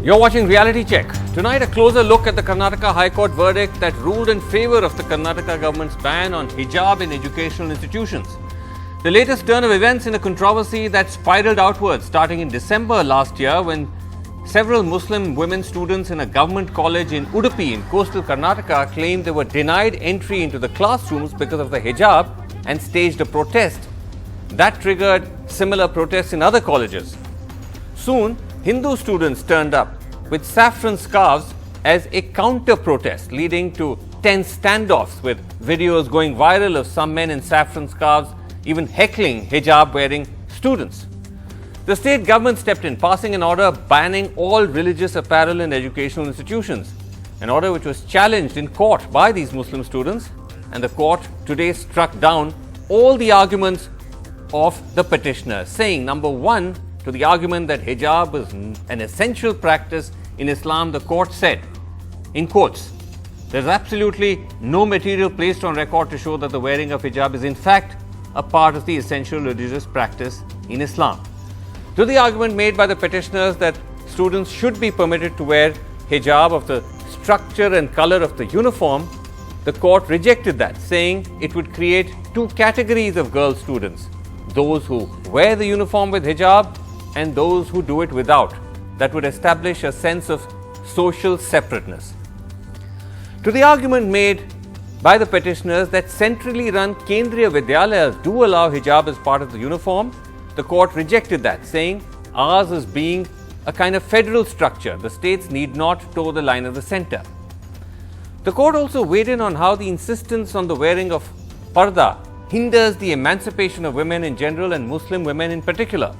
You're watching Reality Check. Tonight, a closer look at the Karnataka High Court verdict that ruled in favour of the Karnataka government's ban on hijab in educational institutions. The latest turn of events in a controversy that spiraled outwards starting in December last year when several Muslim women students in a government college in Udupi in coastal Karnataka claimed they were denied entry into the classrooms because of the hijab and staged a protest. That triggered similar protests in other colleges. Soon, Hindu students turned up with saffron scarves as a counter-protest, leading to tense standoffs with videos going viral of some men in saffron scarves even heckling hijab-wearing students. The state government stepped in, passing an order banning all religious apparel in educational institutions, an order which was challenged in court by these Muslim students, and the court today struck down all the arguments of the petitioner, saying, number one, to the argument that hijab is an essential practice in Islam, the court said, in quotes, there is absolutely no material placed on record to show that the wearing of hijab is in fact a part of the essential religious practice in Islam. To the argument made by the petitioners that students should be permitted to wear hijab of the structure and color of the uniform, the court rejected that, saying it would create two categories of girl students, those who wear the uniform with hijab and those who do it without. That would establish a sense of social separateness. To the argument made by the petitioners that centrally run Kendriya Vidyalayas do allow hijab as part of the uniform, the court rejected that, saying ours is being a kind of federal structure. The states need not toe the line of the center. The court also weighed in on how the insistence on the wearing of parda hinders the emancipation of women in general and Muslim women in particular.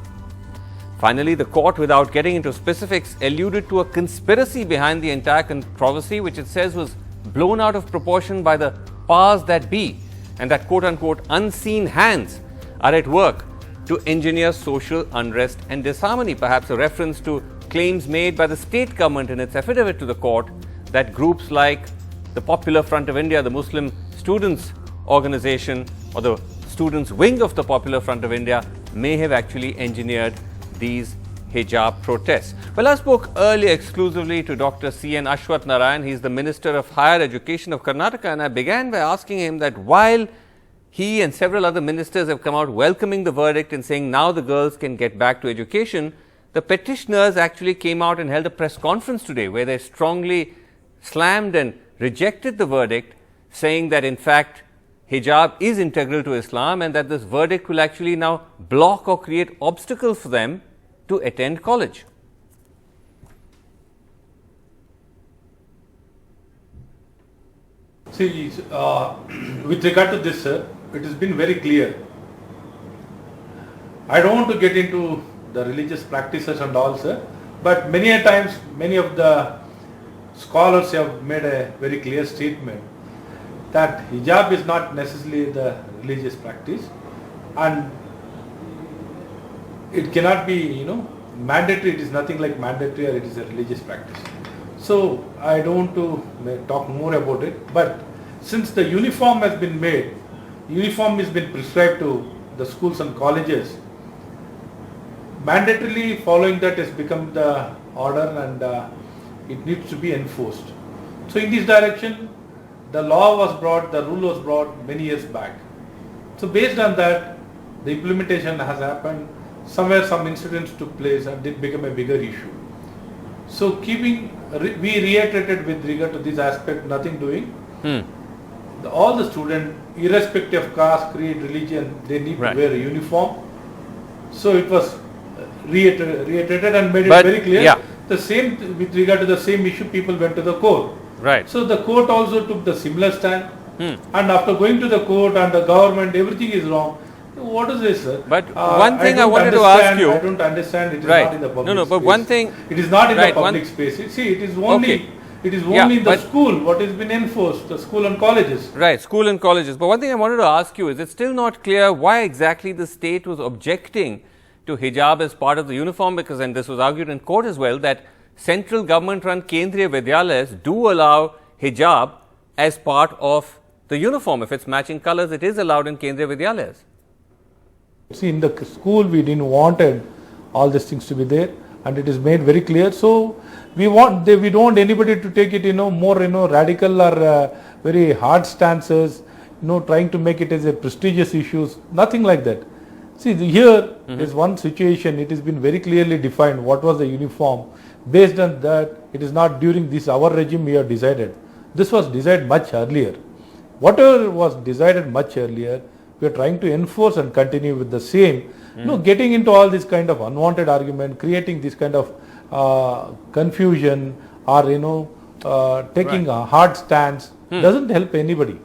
Finally, the court, without getting into specifics, alluded to a conspiracy behind the entire controversy, which it says was blown out of proportion by the powers that be, and that quote-unquote unseen hands are at work to engineer social unrest and disharmony, perhaps a reference to claims made by the state government in its affidavit to the court that groups like the Popular Front of India, the Muslim Students Organization, or the Students' Wing of the Popular Front of India may have actually engineered these hijab protests. Well, I spoke earlier exclusively to Dr. C.N. Ashwath Narayan. He is the Minister of Higher Education of Karnataka, and I began by asking him that while he and several other ministers have come out welcoming the verdict and saying now the girls can get back to education, the petitioners actually came out and held a press conference today where they strongly slammed and rejected the verdict, saying that in fact hijab is integral to Islam and that this verdict will actually now block or create obstacles for them to attend college. See, with regard to this, sir, it has been very clear. I don't want to get into the religious practices and all, sir, but many a times, many of the scholars have made a very clear statement that hijab is not necessarily the religious practice and it cannot be, mandatory. It is nothing like mandatory or it is a religious practice. So I don't want to talk more about it, but since the uniform has been made, uniform has been prescribed to the schools and colleges, mandatorily following that has become the order and it needs to be enforced. So in this direction, the law was brought, the rule was brought many years back. So based on that, the implementation has happened. Somewhere some incidents took place and it became a bigger issue. So we reiterated with regard to this aspect, nothing doing. All the students, irrespective of caste, creed, religion, they need to wear a uniform. So it was reiterated and made it very clear. Yeah. The same, with regard to the same issue, people went to the court. Right. So the court also took the similar stand. And after going to the court and the government, everything is wrong. What is this, sir? But one thing I wanted to ask you. I don't understand. It is not in the public but space. one thing. It is not in the public space. See, it is only. It is only in the school what has been enforced, the school and colleges. Right, school and colleges. But one thing I wanted to ask you is, it's still not clear why exactly the state was objecting to hijab as part of the uniform, because, and this was argued in court as well, that central government run Kendriya Vidyalayas do allow hijab as part of the uniform. If it's matching colors, it is allowed in Kendriya Vidyalayas. See, in the school we didn't want all these things to be there. and it is made very clear. So we don't want anybody to take it more radical or very hard stances, trying to make it as a prestigious issues, nothing like that. See, here is one situation, it has been very clearly defined what was the uniform. Based on that, it is not during this our regime we have decided. This was decided much earlier. Whatever was decided much earlier, we are trying to enforce and continue with the same. Getting into all this kind of unwanted argument, creating this kind of confusion, or taking a hard stance doesn't help anybody.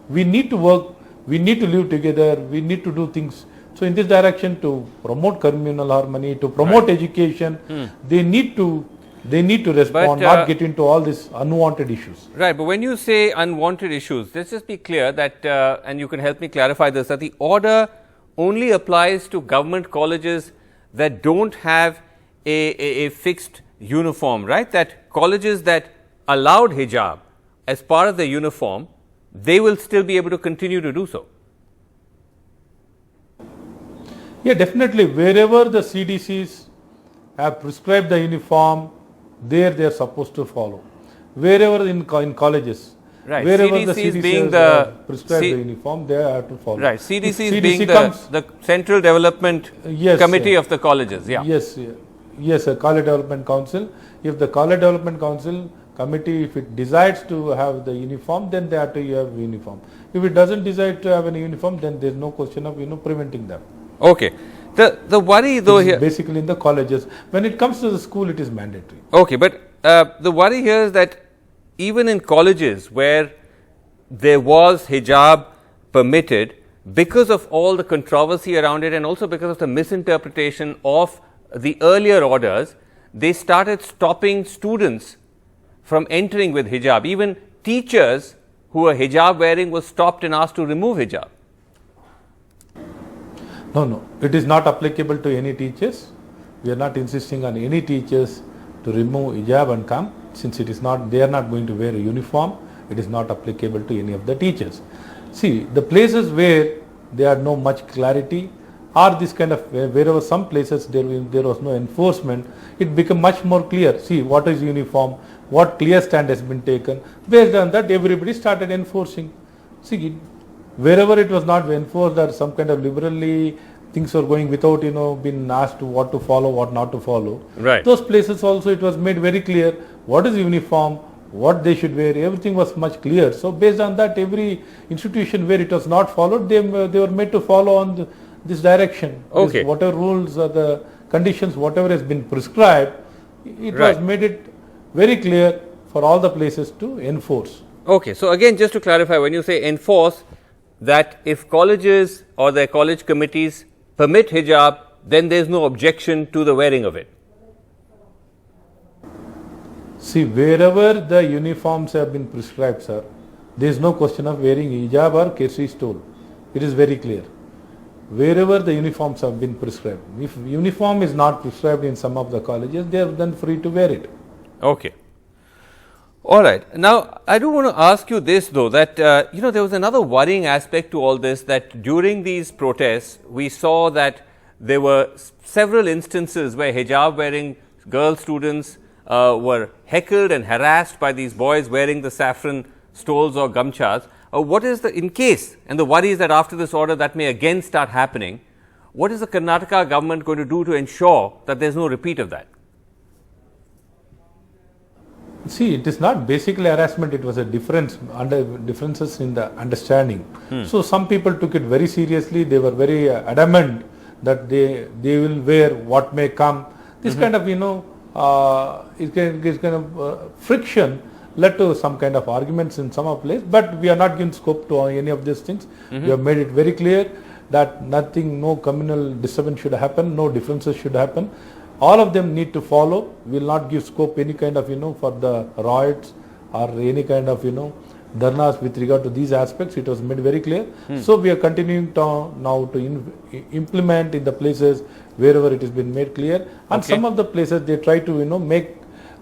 We need to work, we need to live together, we need to do things. So in this direction, to promote communal harmony, to promote education, they need to respond, not get into all these unwanted issues. Right, but when you say unwanted issues, let's just be clear that, and you can help me clarify this, that the order only applies to government colleges that don't have a fixed uniform, right? That colleges that allowed hijab as part of the uniform, they will still be able to continue to do so. Yeah, definitely. Wherever the CDCs have prescribed the uniform, there they are supposed to follow. Wherever in colleges, right. Wherever CDCs the CDCs being have prescribed the uniform, they have to follow. Right. CDCs being the Central Development Committee of the colleges. Yeah. Yes, a College Development Council. If the College Development Council committee, if it decides to have the uniform, then they have to have uniform. If it doesn't decide to have any uniform, then there is no question of preventing them. Okay. The worry though here, basically in the colleges, when it comes to the school, it is mandatory. Okay, but the worry here is that even in colleges where there was hijab permitted, because of all the controversy around it and also because of the misinterpretation of the earlier orders, they started stopping students from entering with hijab. Even teachers who were hijab wearing were stopped and asked to remove hijab. No, it is not applicable to any teachers. We are not insisting on any teachers to remove hijab and come, since it is not, they are not going to wear a uniform. It is not applicable to any of the teachers. See, the places where there are no much clarity, or this kind of, wherever some places there was no enforcement, it became much more clear. See, what is uniform, what clear stand has been taken. Based on that, everybody started enforcing. See, wherever it was not enforced, or some kind of liberally things were going without being asked what to follow, what not to follow. Right. Those places also it was made very clear what is uniform, what they should wear. Everything was much clear. So based on that, every institution where it was not followed, they were made to follow on this direction. Okay. Whatever rules or the conditions, whatever has been prescribed, it was made it very clear for all the places to enforce. Okay. So again, just to clarify, when you say enforce, that if colleges or their college committees permit hijab, then there is no objection to the wearing of it. See, wherever the uniforms have been prescribed, sir, there is no question of wearing hijab or kesi stole. It is very clear. Wherever the uniforms have been prescribed. If uniform is not prescribed in some of the colleges, they are then free to wear it. Okay. All right. Now, I do want to ask you this though, that there was another worrying aspect to all this, that during these protests, we saw that there were several instances where hijab wearing girl students were heckled and harassed by these boys wearing the saffron stoles or gamchas. What is in case, and the worry is that after this order that may again start happening, what is the Karnataka government going to do to ensure that there is no repeat of that? See, it is not basically harassment, it was a differences in the understanding. So some people took it very seriously, they were very adamant that they will wear what may come. This kind of, friction led to some kind of arguments in some place, but we are not giving scope to any of these things. We have made it very clear that no communal disturbance should happen, no differences should happen. All of them need to follow. We will not give scope any kind of, for the riots or any kind of, dharnas with regard to these aspects. It was made very clear. So we are continuing now to implement in the places wherever it has been made clear. And some of the places they try to, make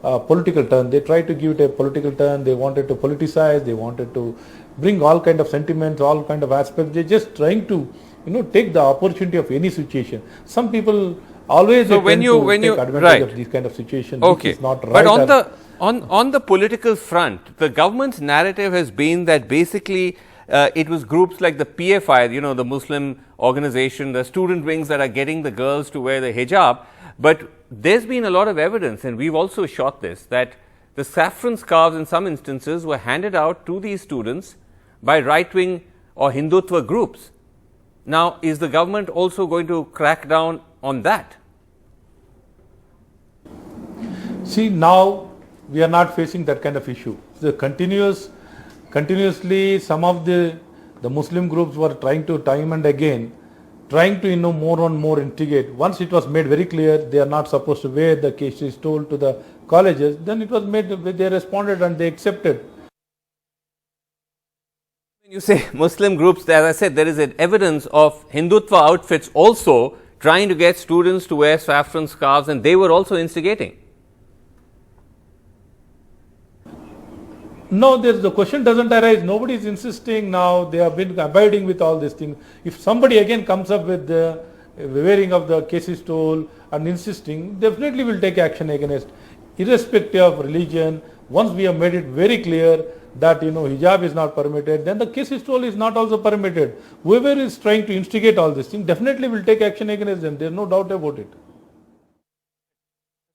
a political turn. They try to give it a political turn. They wanted to politicize. They wanted to bring all kind of sentiments, all kind of aspects. They're just trying to, take the opportunity of any situation. Some people always So they when tend you to take advantage right. of these kind of situations, Okay, which is not right. but on the political front, the government's narrative has been that basically it was groups like the PFI, you know, the Muslim organization, the student wings that are getting the girls to wear the hijab. But there's been a lot of evidence, and we've also shot this, that the saffron scarves in some instances were handed out to these students by right-wing or Hindutva groups. Now, is the government also going to crack down on that? See, now we are not facing that kind of issue. The continuously some of the Muslim groups were trying to time and again, trying to more and more instigate. Once it was made very clear they are not supposed to wear the case is told to the colleges, then it was made, they responded and they accepted. When you say Muslim groups, as I said, there is an evidence of Hindutva outfits also trying to get students to wear saffron scarves, and they were also instigating. No, the question doesn't arise. Nobody is insisting now. They have been abiding with all these things. If somebody again comes up with the wearing of the casis toll and insisting, definitely will take action against, irrespective of religion. Once we have made it very clear that hijab is not permitted, then the casis toll is not also permitted. Whoever is trying to instigate all these things definitely will take action against them. There is no doubt about it.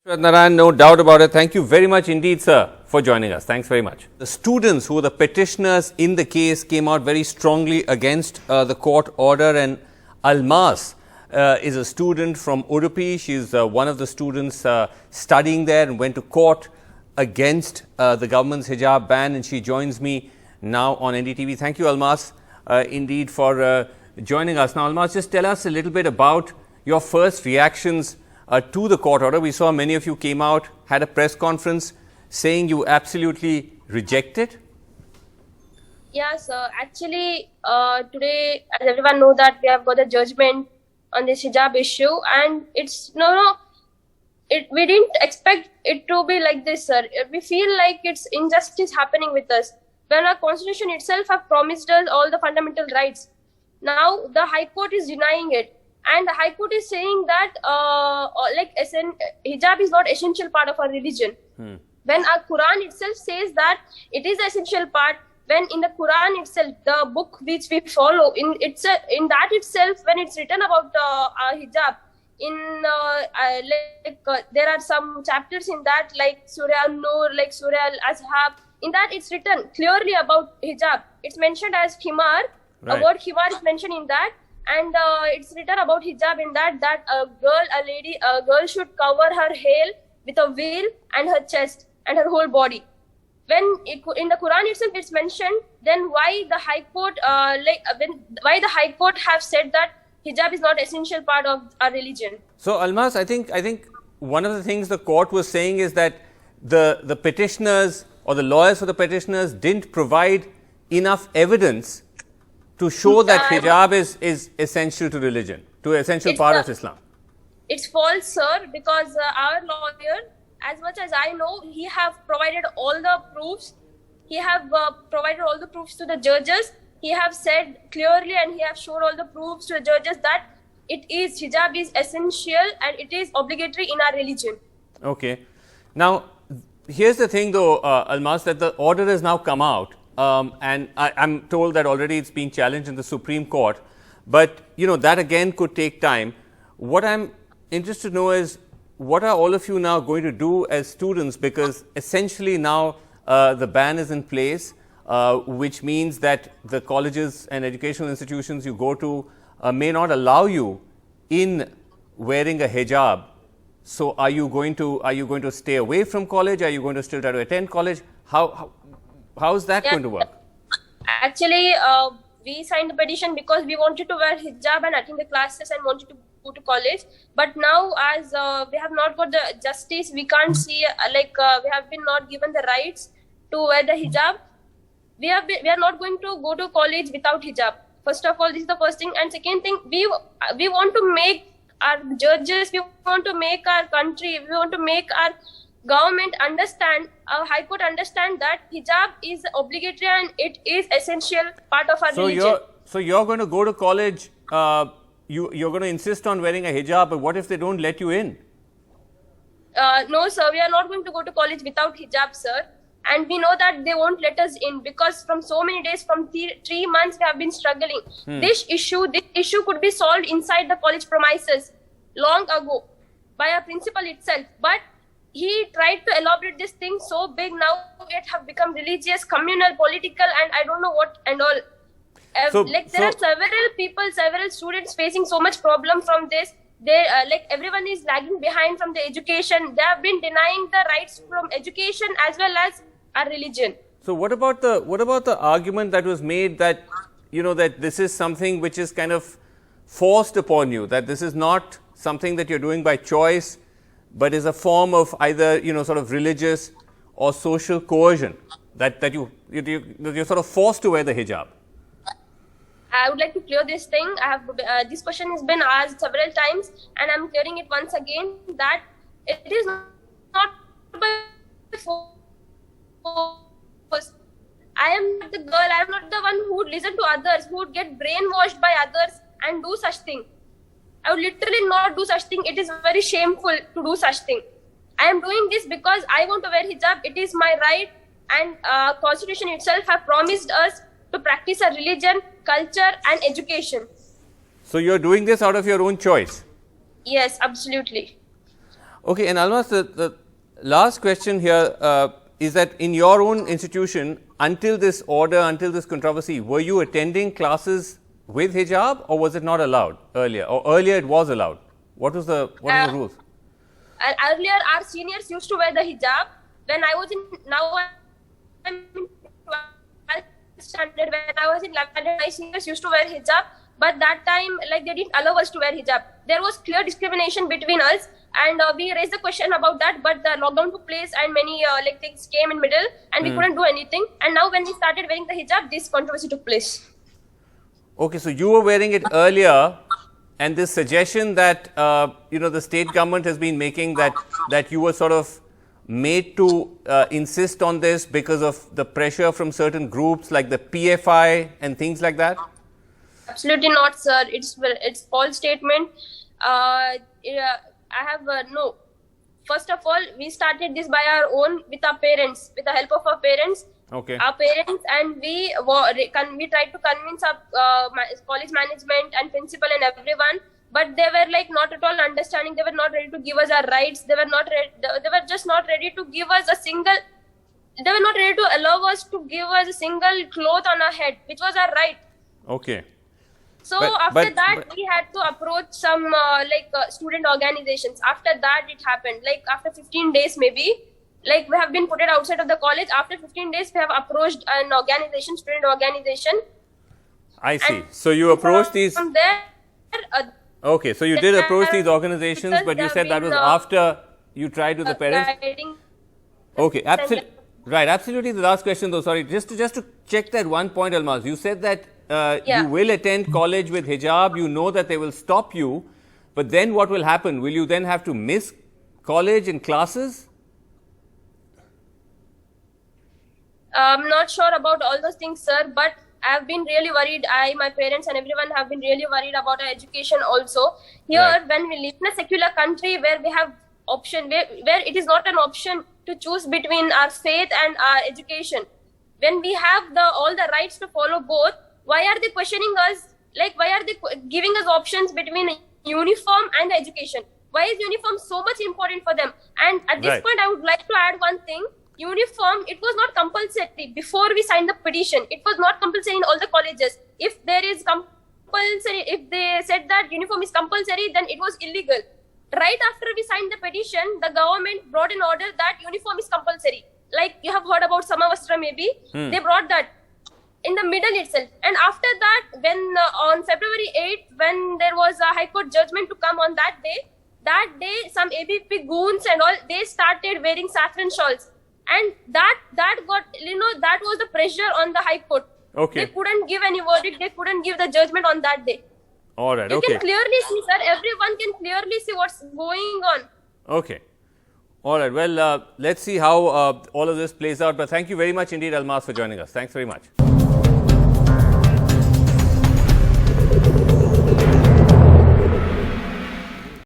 Narayan, no doubt about it. Thank you very much indeed, sir, for joining us. Thanks very much. The students who were the petitioners in the case came out very strongly against the court order, and Almas is a student from Udupi. She is one of the students studying there and went to court against the government's hijab ban, and she joins me now on NDTV. Thank you, Almas, indeed for joining us. Now, Almas, just tell us a little bit about your first reactions to the court order. We saw many of you came out, had a press conference saying you absolutely reject it. Yes, actually today, as everyone knows, that we have got a judgment on this hijab issue, and it's we didn't expect it to be like this, sir. We feel like it's injustice happening with us when our constitution itself have promised us all the fundamental rights. Now the High Court is denying it. And the High Court is saying that hijab is not essential part of our religion. When our Quran itself says that it is the essential part, when in the Quran itself, the book which we follow, in that itself, when it's written about hijab, there are some chapters in that, like Surah Al-Nur, like Surah Al-Azhab. In that it's written clearly about hijab. It's mentioned as himar. Right. A word himar is mentioned in that. And it's written about hijab in that a girl should cover her head with a veil and her chest and her whole body. When in the Quran itself it's mentioned, then why the High Court why the High Court have said that hijab is not essential part of our religion? So, Almas, I think one of the things the court was saying is that the petitioners or the lawyers for the petitioners didn't provide enough evidence to show that hijab is essential to religion, to essential part of Islam. It's false, sir, because our lawyer, as much as I know, he have provided all the proofs. He have provided all the proofs to the judges. He have said clearly and he have shown all the proofs to the judges that hijab is essential and it is obligatory in our religion. Okay. Now, here's the thing though, Almas, that the order has now come out. And I'm told that already it's being challenged in the Supreme Court, but that again could take time. What I'm interested to know is, what are all of you now going to do as students, because essentially now the ban is in place, which means that the colleges and educational institutions you go to may not allow you in wearing a hijab. So are you going to stay away from college? Are you going to still try to attend college? How is that going to work? Actually, we signed the petition because we wanted to wear hijab and attend the classes and wanted to go to college. But now, as we have not got the justice, we can't see we have been not given the rights to wear the hijab. We are not going to go to college without hijab. First of all, this is the first thing, and second thing, we want to make our judges, we want to make our country, we want to make our government understand, our High Court understand that hijab is obligatory and it is essential part of our religion. So you're going to go to college you're going to insist on wearing a hijab, but what if they don't let you in? No, sir, we are not going to go to college without hijab, sir. And we know that they won't let us in because from so many days, from 3 months, we have been struggling. This issue could be solved inside the college premises long ago by a principal itself. But he tried to elaborate this thing so big. Now it have become religious, communal, political, and I don't know what and all. There are several people, several students facing so much problem from this. They everyone is lagging behind from the education. They have been denying the rights from education as well as our religion. So what about the argument that was made that that this is something which is kind of forced upon you, that this is not something that you're doing by choice, but is a form of either sort of religious or social coercion, that you're sort of forced to wear the hijab? I would like to clear this thing. I have this question has been asked several times, and I'm clearing it once again that it is not by force. I am not the girl. I am not the one who would listen to others, who would get brainwashed by others and do such thing. I would literally not do such thing. It is very shameful to do such thing. I am doing this because I want to wear hijab. It is my right, and Constitution itself have promised us to practice a religion, culture, and education. So you're doing this out of your own choice? Yes, absolutely. Okay, and Almas, the last question here is that in your own institution, until this order, until this controversy, were you attending classes with hijab, or was it not allowed earlier? Or earlier it was allowed? What was the rules? Earlier, our seniors used to wear the hijab. When I was I'm in 12th standard, when I was in 11th, my seniors used to wear hijab. But that time, they didn't allow us to wear hijab. There was clear discrimination between us, and we raised the question about that. But the lockdown took place, and many things came in middle, and we couldn't do anything. And now, when we started wearing the hijab, this controversy took place. Okay, so you were wearing it earlier, and this suggestion that the state government has been making that you were sort of made to insist on this because of the pressure from certain groups like the PFI and things like that? Absolutely not, sir. It's false statement. I have no. First of all, we started this by our own with our parents, with the help of our parents. Okay. Our parents, and we tried to convince our college management and principal and everyone, but they were not at all understanding. They were not ready to give us our rights. They were not ready. They were just not ready to give us a single. They were not ready to allow us to give us a single cloth on our head, which was our right. Okay. So after that, we had to approach some student organizations. After that, it happened. After 15 days, maybe. We have been put outside of the college. After 15 days, we have approached an organization, student organization. I see. So you approached these. From there. Okay, so you did approach these organizations, but you said that was after you tried with the parents. Okay, absolutely. Right, absolutely. The last question, though. Sorry, just to check that one point, Almas. You said that you will attend college with hijab. You know that they will stop you, but then what will happen? Will you then have to miss college and classes? I'm not sure about all those things, sir, but I've been really worried. My parents and everyone have been really worried about our education also. Here, when we live in a secular country where we have option, where it is not an option to choose between our faith and our education. When we have all the rights to follow both, why are they questioning us? Why are they giving us options between uniform and education? Why is uniform so much important for them? And at this point, I would like to add one thing. Uniform, it was not compulsory before we signed the petition. It was not compulsory in all the colleges. If there is compulsory, if they said that uniform is compulsory, then it was illegal. Right after we signed the petition, the government brought an order that uniform is compulsory. You have heard about Samavastra maybe. They brought that in the middle itself. And after that, when on February 8th, when there was a High Court judgment to come on that day some ABP goons and all, they started wearing saffron shawls. And that got, that was the pressure on the High Court. Okay. They couldn't give any verdict. They couldn't give the judgment on that day. All right. You can clearly see, sir. Everyone can clearly see what's going on. Okay. All right. Well, let's see how all of this plays out. But thank you very much indeed, Almas, for joining us. Thanks very much.